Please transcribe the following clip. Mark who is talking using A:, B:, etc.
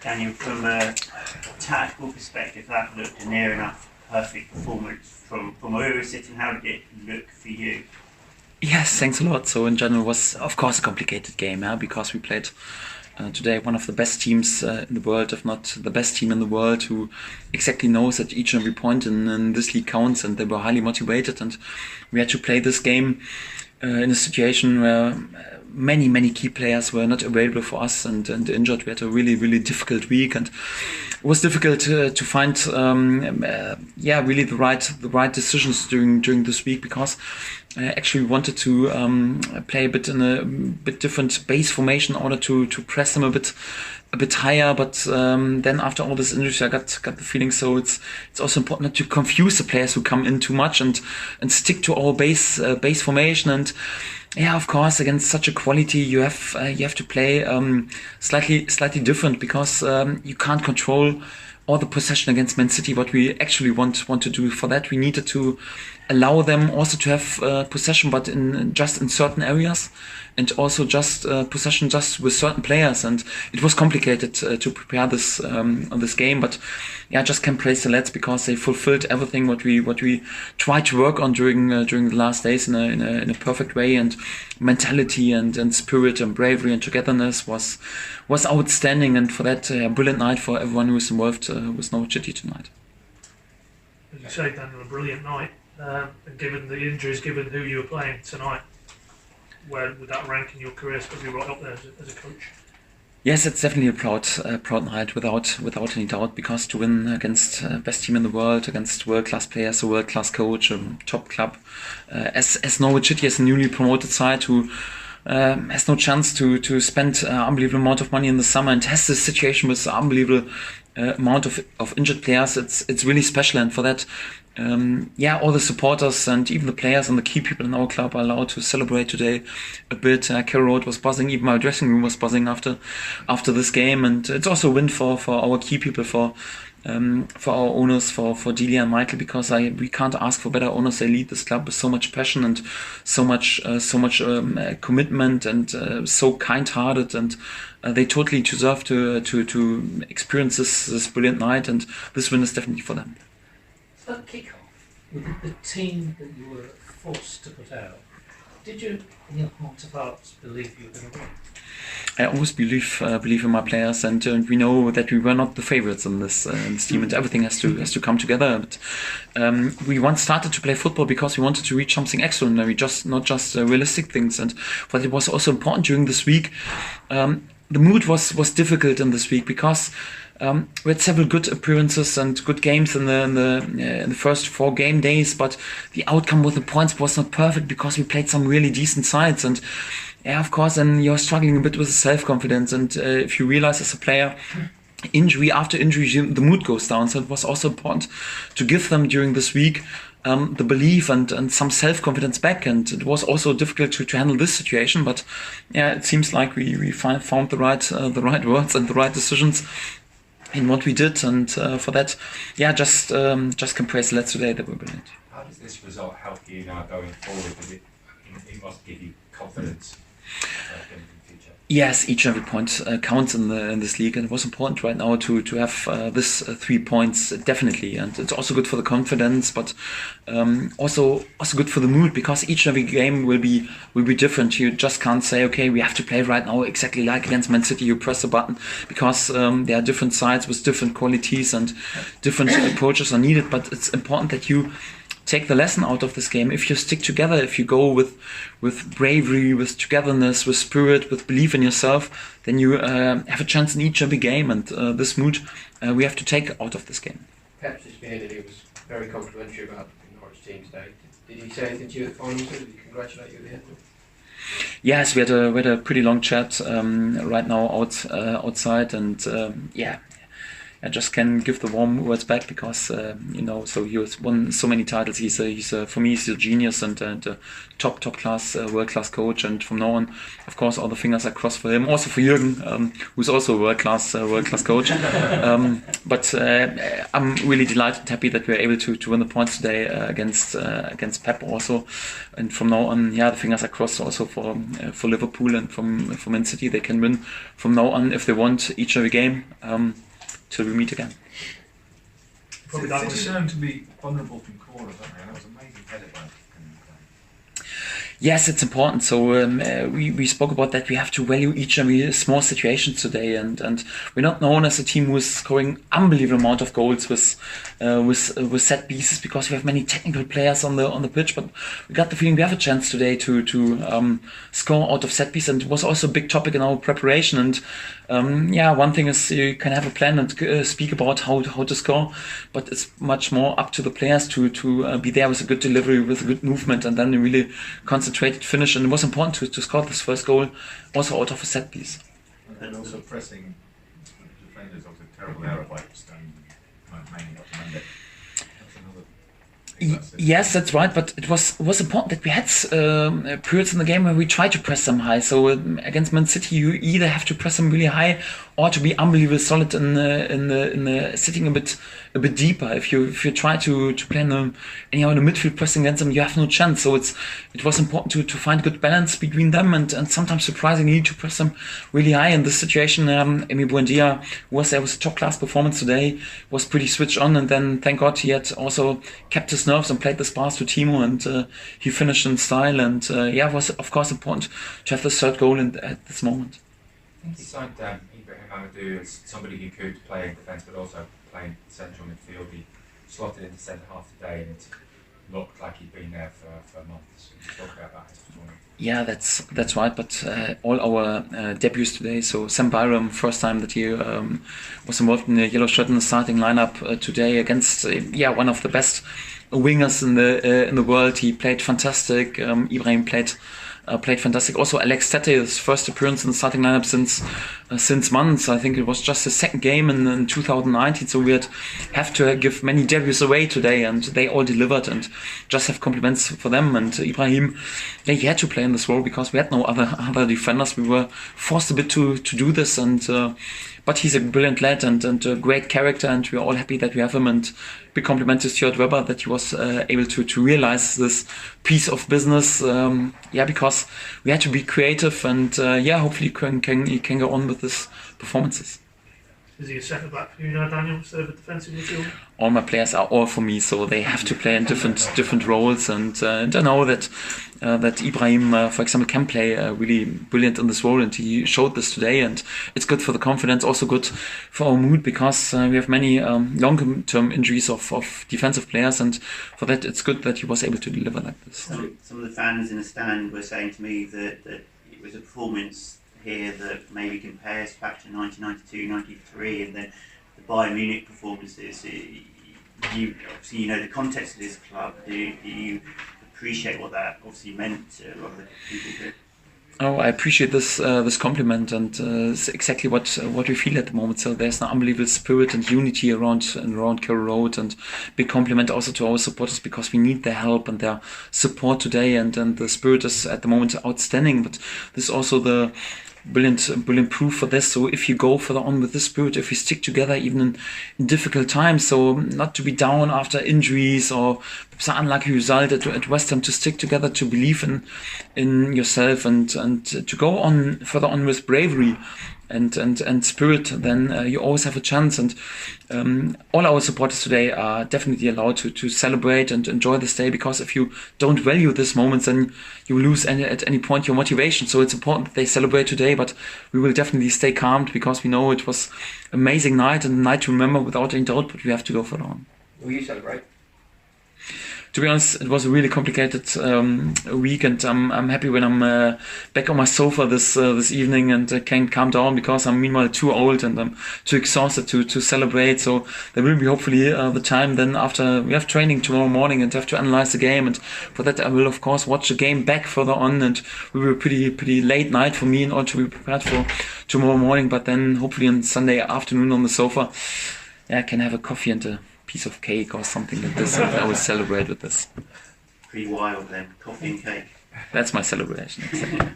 A: Daniel, from a tactical perspective, that looked a near enough perfect performance from where we were sitting. How did it look for you?
B: Yes, thanks a lot. So in general, it was of course a complicated game, because we played today one of the best teams in the world, if not the best team in the world, who exactly knows that each and every point in this league counts, and they were highly motivated. And we had to play this game in a situation where many key players were not available for us and injured. We had a really difficult week, and it was difficult to find really the right decisions during this week, because actually we wanted to play a bit in a bit different base formation in order to press them a bit higher, but then after all this injuries, I got the feeling. So it's also important not to confuse the players who come in too much and stick to our base formation. And of course, against such a quality, you have to play slightly different, because you can't control all the possession against Man City. What we actually want to do, for that we needed to allow them also to have possession, but in certain areas, and also just possession just with certain players. And it was complicated to prepare this on this game, but just can praise the lads, because they fulfilled everything what we tried to work on during the last days in a perfect way. And mentality and spirit and bravery and togetherness was outstanding. And for that, brilliant night for everyone who was involved with Norwich City tonight.
C: As you say, Daniel, a brilliant night. And given the injuries, given who you were playing tonight, where would that rank in your career? It's got to be right up there as a coach.
B: Yes, it's definitely a proud night, without any doubt, because to win against best team in the world, against world-class players, a world-class coach, a top club, as Norwich City, as a newly promoted side who has no chance to spend unbelievable amount of money in the summer, and has this situation with unbelievable amount of injured players. It's really special, and for that, all the supporters and even the players and the key people in our club are allowed to celebrate today a bit. Carroll Road was buzzing, even my dressing room was buzzing after this game, and it's also a win for our key people, for our owners, for Delia and Michael, because we can't ask for better owners. They lead this club with so much passion and so much commitment, and so kind-hearted, and they totally deserve to experience this brilliant night, and this win is definitely for them.
D: At kick-off, with the team that you were forced to put out, did you, in your heart of hearts, believe you were going to win?
B: I always believe in my players, and we know that we were not the favourites in this team, and everything has to come together. But we once started to play football because we wanted to reach something extraordinary, not just realistic things. And but it was also important during this week. The mood was difficult in this week, because we had several good appearances and good games in the first 4 game days, but the outcome with the points was not perfect, because we played some really decent sides. And of course, then you're struggling a bit with self-confidence. And if you realize as a player, injury after injury, the mood goes down. So it was also important to give them during this week the belief and some self-confidence back. And it was also difficult to handle this situation, but it seems like we found the right words and the right decisions in what we did, and for that, just can praise the lads today. They were brilliant.
E: How does this result help you now going forward? Because it must give you confidence in the future.
B: Yes, each and every point counts in this league, and it was important right now to have this 3 points, definitely. And it's also good for the confidence, but also good for the mood, because each and every game will be different. You just can't say, okay, we have to play right now exactly like against Man City. You press a button, because there are different sides with different qualities, and different approaches are needed. But it's important that you take the lesson out of this game. If you stick together, if you go with bravery, with togetherness, with spirit, with belief in yourself, then you have a chance in each and every game. And this mood we have to take out of this game.
F: Perhaps just being that he was very complimentary about the Norwich team today. Did he say anything to you at the final? Did he congratulate you at the end?
B: Yes, we had a pretty long chat right now outside, and I just can give the warm words back because so he has won so many titles. For me he's a genius and a top class world class coach. And from now on, of course, all the fingers are crossed for him. Also for Jürgen, who's also a world class coach. But I'm really delighted and happy that we were able to win the points today against Pep also. And from now on, the fingers are crossed also for Liverpool and from Man City. They can win from now on if they want each and every game. Till we meet again.
C: Probably that
E: City
C: was
E: known to be vulnerable from corners, aren't they? And that was amazing header by.
B: Yes, it's important. So we spoke about that. We have to value each and every small situation today, and we're not known as a team who is scoring unbelievable amount of goals with set pieces because we have many technical players on the pitch. But we got the feeling we have a chance today to score out of set piece, and it was also a big topic in our preparation. And one thing is you can have a plan and speak about how to score, but it's much more up to the players to be there with a good delivery, with a good movement, and then really concentrated finish. And it was important to score this first goal also out of a set piece.
E: And also pressing defenders was a terrible error by Stone, mainly not Monday.
B: Yes, that's right, but it was important that we had periods in the game where we tried to press them high. So against Man City, you either have to press them really high or to be unbelievably solid in the sitting a bit deeper. If you try to play in the midfield pressing against them, you have no chance. So it was important to find good balance between them and sometimes surprisingly to press them really high. In this situation, Emi Buendia was there with a top class performance today, was pretty switched on, and then thank God he had also kept his nerves and played this pass to Timo, and he finished in style. And it was of course important to have the third goal at this moment.
E: I think he signed Ibrahim Amadou as somebody who could play in defence but also play in central midfield. He slotted into centre half today and looked like he'd been there for months. Can you talk about that this morning?
B: Yeah, that's right. But all our debuts today. So Sam Byram, first time that he was involved in the yellow shirt in the starting lineup today against one of the best wingers in the world. He played fantastic. Ibrahim played fantastic. Also, Alex Tete, his first appearance in the starting lineup since months. I think it was just his second game in 2019. So we have to give many debuts away today, and they all delivered. And just have compliments for them. And Ibrahim, he had to play in this role because we had no other defenders. We were forced a bit to do this, and but he's a brilliant lad and a great character, and we're all happy that we have him. And big compliment to Stuart Webber that he was able to realize this piece of business. Because we had to be creative, and hopefully he can go on with his performances.
C: Is he a centre back for you now, Daniel, instead of a defensive midfielder?
B: All my players are all for me, so they have to play in different roles. And I know that Ibrahim, for example, can play really brilliant in this role, and he showed this today. And it's good for the confidence, also good for our mood, because we have many long-term injuries of defensive players, and for that it's good that he was able to deliver like this.
A: Some of the fans in the stand were saying to me that it was a performance here that maybe compares back to 1992, 93, and then the Bayern Munich performances. You obviously know the context of this club. Do you appreciate what that obviously meant to a lot of the people here?
B: Oh, I appreciate this compliment, and it's exactly what we feel at the moment. So there's an unbelievable spirit and unity around Carrow Road, and big compliment also to our supporters, because we need their help and their support today, and the spirit is at the moment outstanding. But this is also the brilliant proof for this. So if you go further on with this spirit, if we stick together even in difficult times, so not to be down after injuries or perhaps an unlucky result at West Ham, to stick together, to believe in yourself, and to go on further on with bravery and spirit, then you always have a chance. And all our supporters today are definitely allowed to celebrate and enjoy this day, because if you don't value this moment, then you lose at any point your motivation. So it's important that they celebrate today, but we will definitely stay calm, because we know it was an amazing night, and a night to remember without any doubt, but we have to go further on.
F: Will you celebrate?
B: To be honest, it was a really complicated week, and I'm happy when I'm back on my sofa this evening and can calm down, because I'm meanwhile too old and I'm too exhausted to celebrate. So there will be hopefully the time then after we have training tomorrow morning and have to analyze the game, and for that I will of course watch the game back further on, and we will pretty late night for me in order to be prepared for tomorrow morning. But then hopefully on Sunday afternoon on the sofa, I can have a coffee and a piece of cake or something like this. And I will celebrate with this.
A: Pretty wild then, coffee and cake.
B: That's my celebration. Exactly.